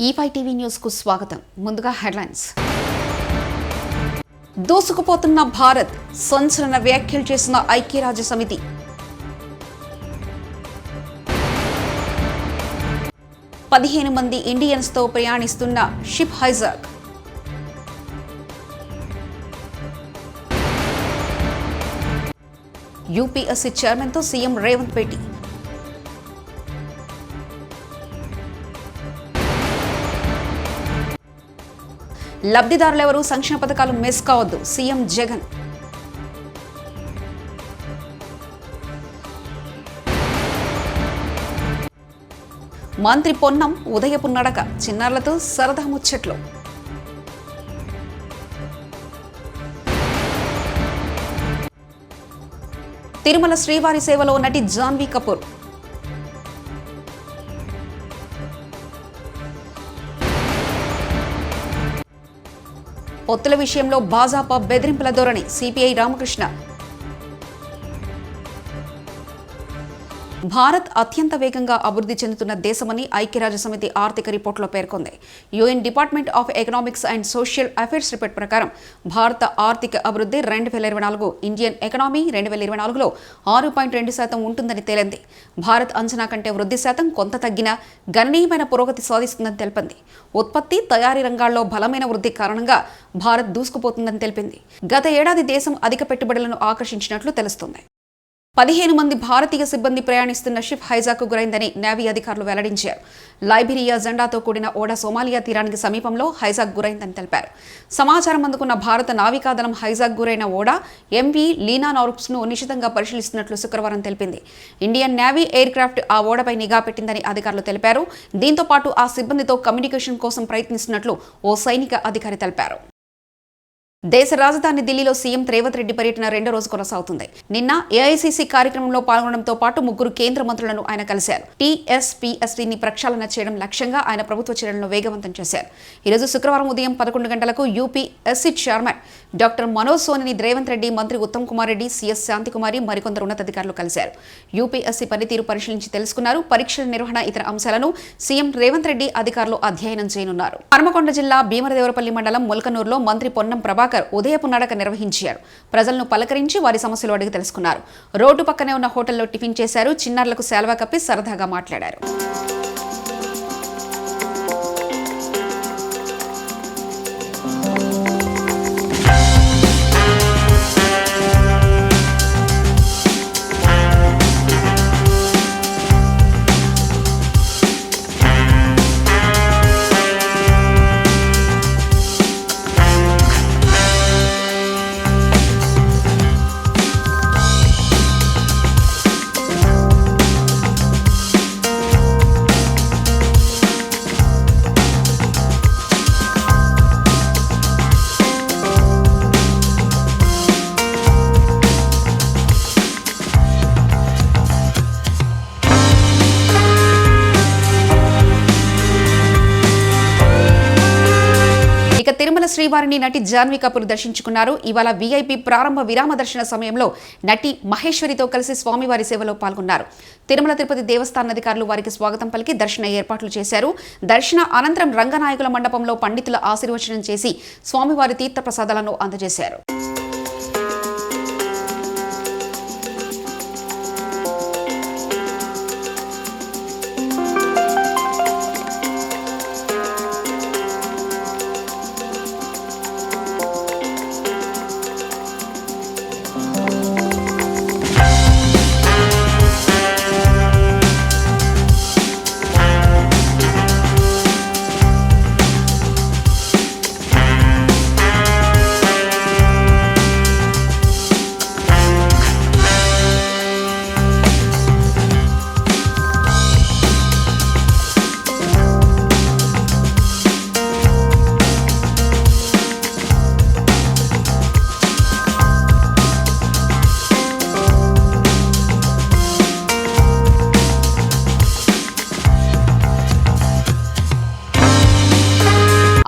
ETV news కు స్వాగతం. ముందుగా హెడ్లైన్స్. దూసుకుపోతున్న భారత్, సంచలన వ్యాఖ్యలు చేసిన ఐక్యరాజ్య సమితి. పదిహేను మంది ఇండియన్స్ తో ప్రయాణిస్తున్న షిప్ హైజాక్. యూపీఎస్సీ చైర్మన్ తో సీఎం రేవంత్ భేటీ. లబ్ధిదారులెవరూ సంక్షేమ పథకాలు మిస్ కావద్దు, సీఎం జగన్. మంత్రి పొన్నం ఉదయపు నడక, చిన్నారులతో సరదా ముచ్చట్లు. తిరుమల శ్రీవారి సేవలో నటి జాన్వీ కపూర్. పొత్తుల విషయంలో భాజపా బెదిరింపుల ధోరణి, సిపిఐ రామకృష్ణ. భారత్ అత్యంత వేగంగా అభివృద్ధి చెందుతున్న దేశమని ఐక్యరాజ్య సమితి ఆర్థిక రిపోర్టులో పేర్కొంది. UN department of economics and social affairs report ప్రకారం భారత ఆర్థిక అభివృద్ధి 2024 ఇండియన్ ఎకనామీ 2024లో 6.2% ఉంటుందని తేలింది. భారత్ అంచనా కంటే వృద్ధి శాతం కొంత తగ్గినా గణనీయమైన పురోగతి సాధిస్తుందని తెలిపింది. ఉత్పత్తి, తయారీ రంగాల్లో బలమైన వృద్ధి కారణంగా భారత్ దూసుకుపోతుందని తెలిపింది. గత ఏడాది దేశం అధిక పెట్టుబడులను ఆకర్షించినట్లు తెలుస్తుంది. 15 మంది భారతీయ సిబ్బంది ప్రయాణిస్తున్న షిప్ హైజాక్ గురైందని నేవీ అధికారులు వెల్లడించారు. లైబీరియా జెండాతో కూడిన ఓడ సోమాలియా తీరానికి సమీపంలో హైజాక్ గురైందని తెలిపారు. సమాచారం అందుకున్న భారత నావికాదళం హైజాక్ గురైన ఓడ ఎంవీ లీనా నార్క్స్ ను నిశితంగా పరిశీలిస్తున్నట్లు శుక్రవారం తెలిపింది. ఇండియన్ నేవీ ఎయిర్ క్రాఫ్ట్ ఆ ఓడపై నిఘా పెట్టిందని అధికారులు తెలిపారు. దీంతో పాటు ఆ సిబ్బందితో కమ్యూనికేషన్ కోసం ప్రయత్నిస్తున్నట్లు ఓ సైనిక అధికారి తెలిపారు. దేశ రాజధాని ఢిల్లీలో సీఎం రేవంత్ రెడ్డి పర్యటన రెండో రోజు కొనసాగుతుంది. నిన్న ఏఐసీసీ కార్యక్రమంలో పాల్గొనడంతో పాటు 3 కేంద్ర మంత్రులను ఆయన కలిశారు. టీఎస్పీఎస్టీని ప్రక్షాళన చేయడం లక్ష్యంగా ఆయన ప్రభుత్వ చర్యలను వేగవంతం చేశారు. ఈరోజు శుక్రవారం ఉదయం 11 గంటలకు యూపీఎస్సీ చైర్మన్ డాక్టర్ మనోజ్ సోనిని రేవంత్ రెడ్డి, మంత్రి ఉత్తమ్ కుమార్ రెడ్డి, సీఎస్ శాంతికుమారి మరికొందరు ఉన్నతాధికారులు కలిశారు. యూపీఎస్సీ పనితీరు పరిశీలించి తెలుసుకున్నారు. పరీక్షల నిర్వహణ, ఇతర అంశాలను సీఎం రేవంత్ రెడ్డి అధికారులు అధ్యయనం చేయనున్నారు. హన్మకొండ జిల్లా భీమరదేవరపల్లి మండలం ముల్కనూరులో మంత్రి పొన్నం ప్రభాకర్ ఉదయపు నడక నిర్వహించారు. ప్రజలను పలకరించి వారి సమస్యలు అడిగి తెలుసుకున్నారు. రోడ్డు పక్కనే ఉన్న హోటల్లో టిఫిన్ చేశారు. చిన్నారులకు శాల్వా కప్పి సరదాగా మాట్లాడారు. తిరుమల శ్రీవారిని నటి జాన్వీ కపూర్ దర్శించుకున్నారు. ఇవాళ వీఐపీ ప్రారంభ విరామ దర్శన సమయంలో నటి మహేశ్వరితో కలిసి స్వామివారి సేవలో పాల్గొన్నారు. తిరుమల తిరుపతి దేవస్థాన అధికారులు వారికి స్వాగతం పలికి దర్శన ఏర్పాట్లు చేశారు. దర్శన అనంతరం రంగనాయకుల మండపంలో పండితుల ఆశీర్వచనం చేసి స్వామివారి తీర్థ ప్రసాదాలను అందజేశారు.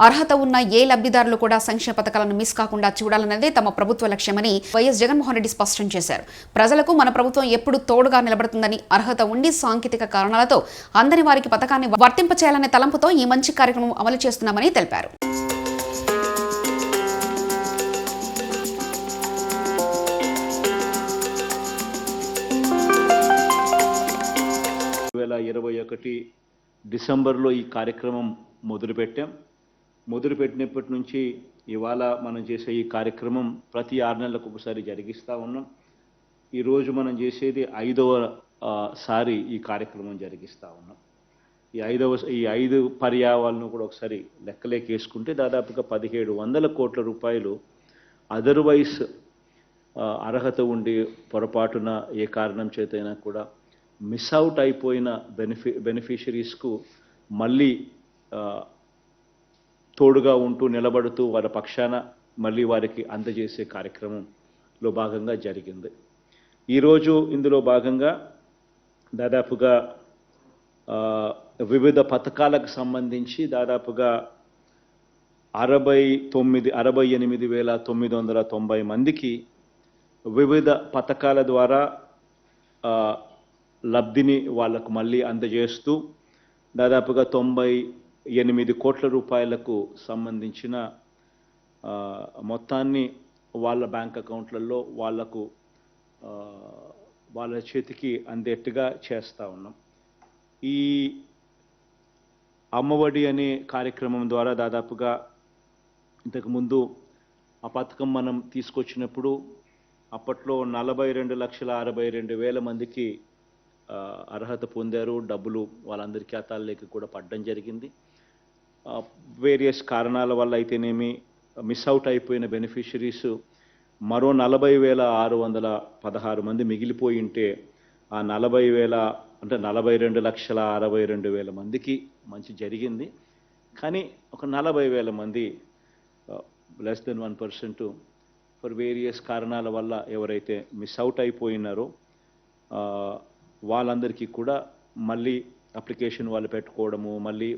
అర్హత ఉన్న ఏ లబ్ధిదారులు కూడా సంక్షేమ పథకాలను మిస్ కాకుండా చూడాలన్నదే తమ ప్రభుత్వ లక్ష్యమని వైఎస్ జగన్మోహన్ రెడ్డి స్పష్టం చేశారు. ప్రజలకు మన ప్రభుత్వం ఎప్పుడు తోడుగా నిలబడుతుందని, అర్హత ఉండి సాంకేతిక కారణాలతో అందని వారికి పథకాన్ని వర్తింపచేయాలనే తలంపుతో ఈ మంచి కార్యక్రమం అమలు చేస్తున్నామని తెలిపారు. 2021 డిసెంబర్లో ఈ కార్యక్రమం మొదలుపెట్టినప్పటి నుంచి ఇవాళ మనం చేసే ఈ కార్యక్రమం ప్రతి 6 నెలలకు ఒకసారి జరిగిస్తూ ఉన్నాం. ఈరోజు మనం చేసేది 5వ సారి ఈ కార్యక్రమం జరిగిస్తూ ఉన్నాం. ఈ 5 పర్యాయాలను కూడా ఒకసారి లెక్కలేకేసుకుంటే దాదాపుగా 1700 కోట్ల రూపాయలు అదర్వైజ్ అర్హత ఉండి పొరపాటున ఏ కారణం చేతైనా కూడా మిస్ అవుట్ అయిపోయిన బెనిఫిషరీస్కు మళ్ళీ తోడుగా ఉంటూ నిలబడుతూ వారి పక్షాన మళ్ళీ వారికి అందజేసే కార్యక్రమంలో భాగంగా జరిగింది. ఈరోజు ఇందులో భాగంగా దాదాపుగా వివిధ పథకాలకు సంబంధించి దాదాపుగా 68,990 మందికి వివిధ పథకాల ద్వారా లబ్ధిని వాళ్లకు మళ్ళీ అందజేస్తూ దాదాపుగా 98 కోట్ల రూపాయలకు సంబంధించిన మొత్తాన్ని వాళ్ళ బ్యాంక్ అకౌంట్లలో వాళ్ళ చేతికి అందేట్టుగా చేస్తూ ఉన్నాం. ఈ అమ్మఒడి అనే కార్యక్రమం ద్వారా దాదాపుగా ఇంతకుముందు ఆ పథకం మనం తీసుకొచ్చినప్పుడు అప్పట్లో 42,62,000 మందికి అర్హత పొందారు. డబ్బులు వాళ్ళందరి ఖాతాల్లోకి కూడా పడడం జరిగింది. వేరియస్ కారణాల వల్ల అయితేనేమి మిస్ అవుట్ అయిపోయిన బెనిఫిషరీస్ మరో 40,616 మంది మిగిలిపోయి ఉంటే ఆ 42,62,000 మందికి మంచి జరిగింది. కానీ ఒక 40,000 మంది లెస్ దెన్ 1% ఫర్ వేరియస్ కారణాల వల్ల ఎవరైతే మిస్ అవుట్ అయిపోయినారో వాళ్ళందరికీ కూడా మళ్ళీ అప్లికేషన్ వాళ్ళు పెట్టుకోవడము, మళ్ళీ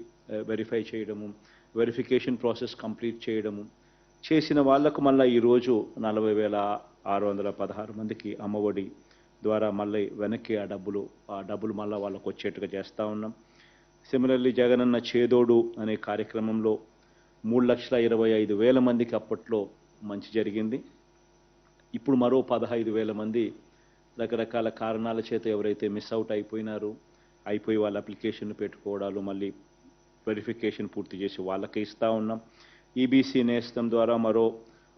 వెరిఫై చేయడము, వెరిఫికేషన్ ప్రాసెస్ కంప్లీట్ చేయడము చేసిన వాళ్లకు మళ్ళీ ఈరోజు 40,616 మందికి అమ్మఒడి ద్వారా మళ్ళీ వెనక్కి ఆ డబ్బులు మళ్ళీ వాళ్ళకు వచ్చేట్టుగా చేస్తూ ఉన్నాం. సిమిలర్లీ జగనన్న చేదోడు అనే కార్యక్రమంలో 3,25,000 మందికి అప్పట్లో మంచి జరిగింది. ఇప్పుడు మరో 15,000 మంది రకరకాల కారణాల చేత ఎవరైతే మిస్ అవుట్ అయిపోయి వాళ్ళ అప్లికేషన్ పెట్టుకోవడాలు మళ్ళీ వెరిఫికేషన్ పూర్తి చేసి వాళ్ళకి ఇస్తూ ఉన్నాం. ఈబీసీ నేస్తం ద్వారా మరో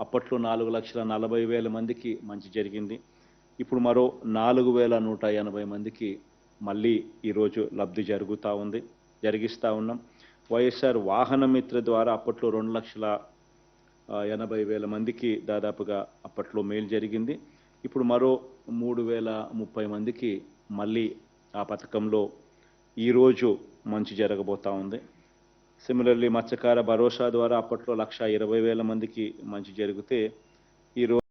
అప్పట్లో 4,40,000 మందికి మంచి జరిగింది. ఇప్పుడు మరో 4,180 మందికి మళ్ళీ ఈరోజు లబ్ధి జరిగిస్తూ ఉన్నాం. వైఎస్ఆర్ వాహన మిత్ర ద్వారా అప్పట్లో 2,80,000 మందికి దాదాపుగా అప్పట్లో మేలు జరిగింది. ఇప్పుడు మరో 3,030 మందికి మళ్ళీ ఆ పథకంలో ఈరోజు మంచి జరగబోతూ ఉంది. సిమిలర్లీ మత్స్యకార భరోసా ద్వారా అప్పట్లో 1,20,000 మందికి మంచి జరిగితే ఈరోజు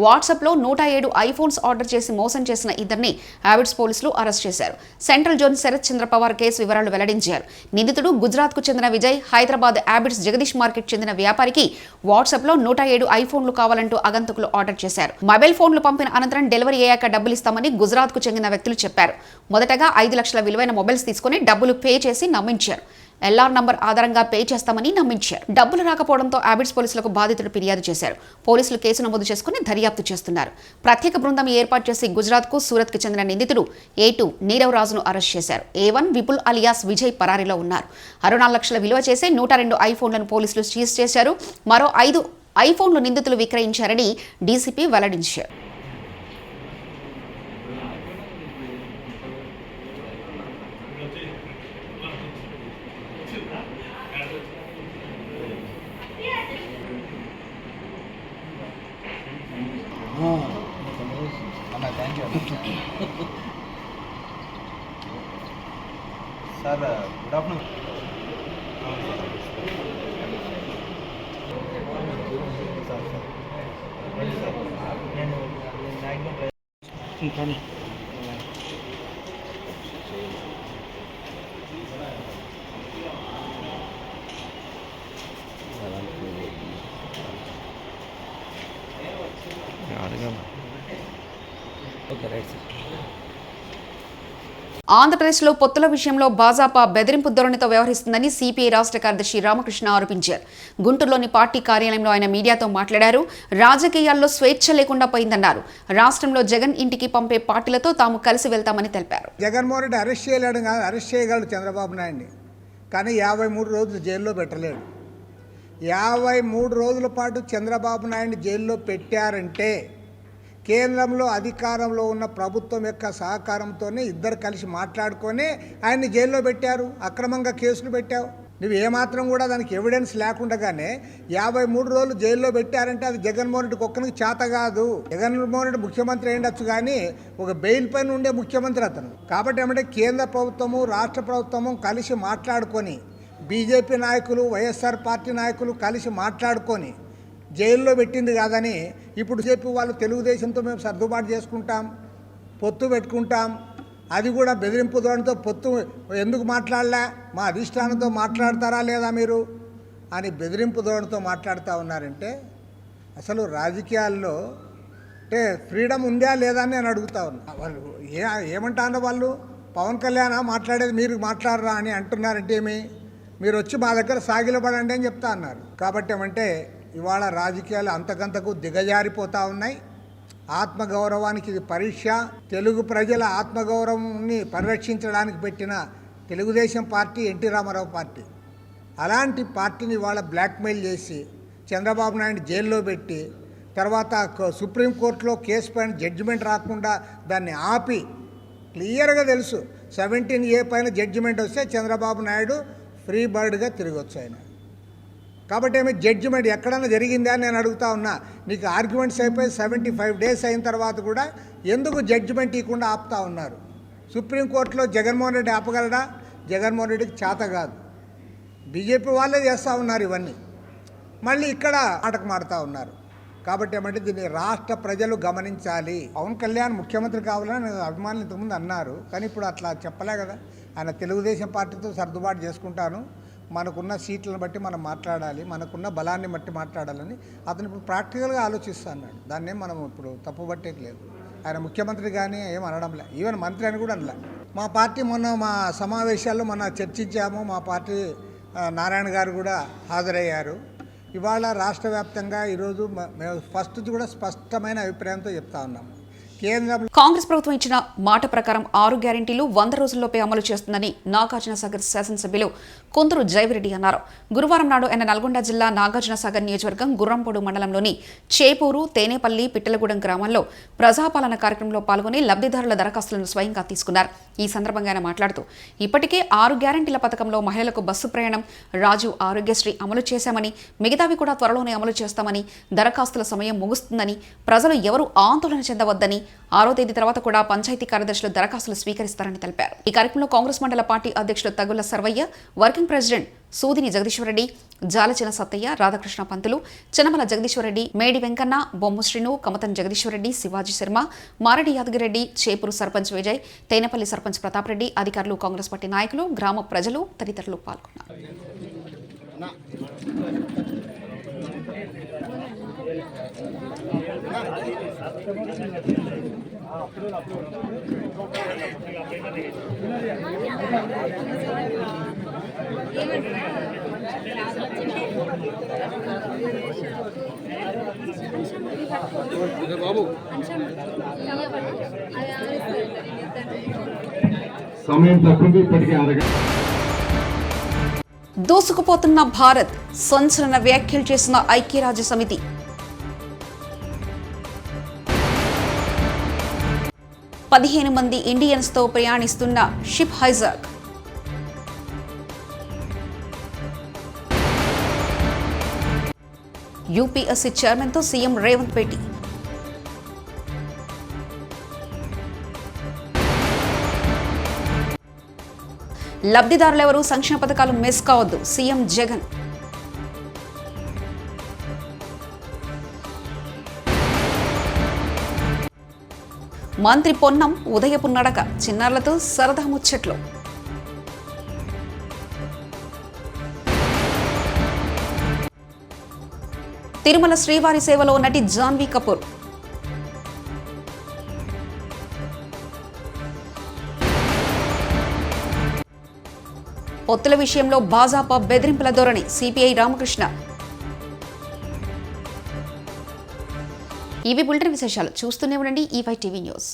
వాట్సాప్లో 107 ఐఫోన్స్ ఆర్డర్ చేసి మోసం చేసిన ఇద్దరిని హ్యాబిట్స్ పోలీసులు అరెస్ట్ చేశారు. సెంట్రల్ జోన్ శరత్ చంద్ర పవార్ కేసు వివరాలు వెల్లడించారు. నిందితుడు గుజరాత్కు చెందిన విజయ్, హైదరాబాద్ హ్యాబిట్స్ జగదీష్ మార్కెట్ చెందిన వ్యాపారికి వాట్సాప్లో 107 ఐఫోన్లు కావాలంటూ ఆగంతకులు ఆర్డర్ చేశారు. మొబైల్ ఫోన్లు పంపిన అనంతరం డెలివరీ అయ్యాక డబ్బులు ఇస్తామని గుజరాత్కు చెందిన వ్యక్తులు చెప్పారు. మొదటగా 5 లక్షల విలువైన మొబైల్స్ తీసుకుని డబ్బులు పే చేసి నమ్మించారు. ఎల్ఆర్ నంబర్ ఆధారంగా పే చేస్తామని నమ్మించారు. డబ్బులు రాకపోవడంతో హ్యాబిట్స్ పోలీసులకు బాధితుడు ఫిర్యాదు చేశారు. పోలీసులు కేసు నమోదు చేసుకుని దర్యాప్తు చేస్తున్నారు. ప్రత్యేక బృందం ఏర్పాటు చేసి గుజరాత్కు, సూరత్కు చెందిన నిందితుడు A2 నీరవ్ రాజును అరెస్ట్ చేశారు. A1 విపుల్ అలియాస్ విజయ్ పరారీలో ఉన్నారు. 64 లక్షల విలువ చేసే 102 ఐఫోన్లను పోలీసులు సీజ్ చేశారు. మరో 5 ఐఫోన్లు నిందితులు విక్రయించారని డీసీపీ వెల్లడించారు. అన్న thank you sir good afternoon. నేను మ్యాక్సిమం ఓకే రైట్ సార్. ఆంధ్రప్రదేశ్లో పొత్తుల విషయంలో భాజపా బెదిరింపు ధోరణితో వ్యవహరిస్తుందని సిపిఐ రాష్ట్ర కార్యదర్శి రామకృష్ణ ఆరోపించారు. గుంటూరులోని పార్టీ కార్యాలయంలో ఆయన మీడియాతో మాట్లాడారు. రాజకీయాల్లో స్వేచ్ఛ లేకుండా పోయిందన్నారు. రాష్ట్రంలో జగన్ ఇంటికి పంపే పార్టీలతో తాము కలిసి వెళ్తామని తెలిపారు. జగన్మోహన్ రెడ్డి అరెస్ట్ చేయలేడు కాదు, అరెస్ట్ చేయగలడు చంద్రబాబు నాయుడిని, కానీ 53 రోజులు జైల్లో పెట్టలేడు. 53 రోజుల పాటు చంద్రబాబు నాయుడిని జైల్లో పెట్టారంటే కేంద్రంలో అధికారంలో ఉన్న ప్రభుత్వం యొక్క సహకారంతోనే ఇద్దరు కలిసి మాట్లాడుకొని ఆయన్ని జైల్లో పెట్టారు. అక్రమంగా కేసులు పెట్టావు. నువ్వు ఏమాత్రం కూడా దానికి ఎవిడెన్స్ లేకుండానే 53 రోజులు జైల్లో పెట్టారంటే అది జగన్మోహన్ రెడ్డికి ఒక్కరికి చేత కాదు. జగన్మోహన్ రెడ్డి ముఖ్యమంత్రి అయ్యిండొచ్చు, కానీ ఒక బెయిల్ పైన ఉండే ముఖ్యమంత్రి అతను. కాబట్టి ఏమంటే కేంద్ర ప్రభుత్వము రాష్ట్ర ప్రభుత్వము కలిసి మాట్లాడుకొని, బీజేపీ నాయకులు వైఎస్ఆర్ పార్టీ నాయకులు కలిసి మాట్లాడుకొని జైల్లో పెట్టింది కాదని ఇప్పుడు చెప్పి వాళ్ళు తెలుగుదేశంతో మేము సర్దుబాటు చేసుకుంటాం, పొత్తు పెట్టుకుంటాం, అది కూడా బెదిరింపు ధోరణితో పొత్తు ఎందుకు మాట్లాడలే, మా అధిష్టానంతో మాట్లాడతారా లేదా మీరు అని బెదిరింపు ధోరణితో మాట్లాడుతూ ఉన్నారంటే అసలు రాజకీయాల్లో అంటే ఫ్రీడమ్ ఉందా లేదా అని నేను అడుగుతా ఉన్నా. వాళ్ళు ఏమంటారో వాళ్ళు పవన్ కళ్యాణ్ మాట్లాడేది మీరు మాట్లాడరా అని అంటున్నారంటే ఏమి, మీరు వచ్చి మా దగ్గర సాగిలపడండి అని చెప్తా అన్నారు. కాబట్టి ఏమంటే ఇవాళ రాజకీయాలు అంతకంతకు దిగజారిపోతూ ఉన్నాయి. ఆత్మగౌరవానికి ఇది పరీక్ష. తెలుగు ప్రజల ఆత్మగౌరవాన్ని పరిరక్షించడానికి పెట్టిన Telugu Desam party NT Rama Rao party, అలాంటి పార్టీని ఇవాళ బ్లాక్మెయిల్ చేసి చంద్రబాబు నాయుడు జైల్లో పెట్టి తర్వాత సుప్రీంకోర్టులో కేసు పైన జడ్జిమెంట్ రాకుండా దాన్ని ఆపి, క్లియర్గా తెలుసు 17A పైన జడ్జిమెంట్ వస్తే చంద్రబాబు నాయుడు ఫ్రీ బర్డ్గా తిరగొచ్చు ఆయన. కాబట్టి ఏమి జడ్జిమెంట్ ఎక్కడైనా జరిగిందా అని నేను అడుగుతా ఉన్నా. నీకు ఆర్గ్యుమెంట్స్ అయిపోయి 75 డేస్ అయిన తర్వాత కూడా ఎందుకు జడ్జిమెంట్ ఇవ్వకుండా ఆపుతా ఉన్నారు? సుప్రీంకోర్టులో జగన్మోహన్ రెడ్డి ఆపగలడా? జగన్మోహన్ రెడ్డికి చేత కాదు. బీజేపీ వాళ్ళే చేస్తూ ఉన్నారు ఇవన్నీ, మళ్ళీ ఇక్కడ నాటకం ఆడుతూ ఉన్నారు. కాబట్టి ఏమంటే దీన్ని రాష్ట్ర ప్రజలు గమనించాలి. పవన్ కళ్యాణ్ ముఖ్యమంత్రి కావాలని అభిమానులు ఇంతకుముందు అన్నారు, కానీ ఇప్పుడు అట్లా చెప్పలే కదా. ఆయన తెలుగుదేశం పార్టీతో సర్దుబాటు చేసుకుంటాను, మనకున్న సీట్లను బట్టి మనం మాట్లాడాలి, మనకున్న బలాన్ని బట్టి మాట్లాడాలని అతను ఇప్పుడు ప్రాక్టికల్గా ఆలోచిస్తూ అన్నాడు. దాన్నే మనం ఇప్పుడు తప్పుబట్టేకి లేదు. ఆయన ముఖ్యమంత్రి కానీ ఏం అనడంలే, ఈవెన్ మంత్రి అని కూడా అనలే. మా పార్టీ మొన్న మా సమావేశాల్లో మొన్న చర్చించాము. మా పార్టీ నారాయణ గారు కూడా హాజరయ్యారు. ఇవాళ రాష్ట్ర వ్యాప్తంగా ఈరోజు మేము ఫస్ట్ కూడా స్పష్టమైన అభిప్రాయంతో చెప్తా ఉన్నాము. కాంగ్రెస్ ప్రభుత్వం ఇచ్చిన మాట ప్రకారం 6 గ్యారెంటీలు 100 రోజుల్లోపే అమలు చేస్తుందని నాగార్జునసాగర్ శాసనసభ్యులు కొందరు జైవిరెడ్డి అన్నారు. గురువారం నాడు ఆయన నల్గొండ జిల్లా నాగార్జునసాగర్ నియోజకవర్గం గుర్రంపోడు మండలంలోని చేపూరు, తేనేపల్లి, పిట్టలగూడెం గ్రామాల్లో ప్రజాపాలన కార్యక్రమంలో పాల్గొని లబ్ధిదారుల దరఖాస్తులను స్వయంగా తీసుకున్నారు. ఈ సందర్భంగా ఆయన మాట్లాడుతూ ఇప్పటికే 6 గ్యారెంటీల పథకంలో మహిళలకు బస్సు ప్రయాణం, రాజీవ్ ఆరోగ్యశ్రీ అమలు చేశామని, మిగతావి కూడా త్వరలోనే అమలు చేస్తామని, దరఖాస్తుల సమయం ముగుస్తుందని, ప్రజలు ఎవరూ ఆందోళన చెందవద్దని, 6వ తేదీ తర్వాత కూడా పంచాయతీ కార్యదర్శులు దరఖాస్తులు స్వీకరిస్తారని తెలిపారు. ఈ కార్యక్రమంలో కాంగ్రెస్ మండల పార్టీ అధ్యక్షులు తగుల సర్వయ్య, వర్కింగ్ ప్రెసిడెంట్ సూదిని జగదీశ్వరరెడ్డి, జాలచిన సత్తయ్య, రాధాకృష్ణ పంతులు, చెనమల జగదీశ్వరరెడ్డి, మేడి వెంకన్న, బొమ్ము శ్రీను, కమతన్ జగదీశ్వరరెడ్డి, శివాజీ శర్మ, మారడి యాదగిరెడ్డి, చేపూరు సర్పంచ్ విజయ్, తేనపల్లి సర్పంచ్ ప్రతాప్ రెడ్డి, అధికారులు, కాంగ్రెస్ పార్టీ నాయకులు, గ్రామ ప్రజలు తదితరులు పాల్గొన్నారు. సమయం తక్కువ, ఇప్పటికే అరగంట. దూసుకుపోతున్న భారత్, సంచలన వ్యాఖ్యలు చేసిన ఐక్యరాజ్య సమితి. పదిహేను మంది ఇండియన్స్తో ప్రయాణిస్తున్న షిప్ హైజాక్. యూపీఎస్సీ చైర్మన్తో సీఎం రేవంత్ భేటీ. లబ్ధిదారులెవరూ సంక్షేమ పథకాలు మిస్ కావద్దు సీఎం జగన్. మంత్రి పొన్నం ఉదయపు నడక, చిన్నారులతో సరదా ముచ్చట్లు. తిరుమల శ్రీవారి సేవలో నటి జాన్వీ కపూర్. పొత్తుల విషయంలో భాజపా బెదిరింపుల ధోరణి, సిపిఐ రామకృష్ణ. ఇవి బులెటిన్ విశేషాలు. చూస్తూనే ఉండండి ఈవై టీవీ న్యూస్.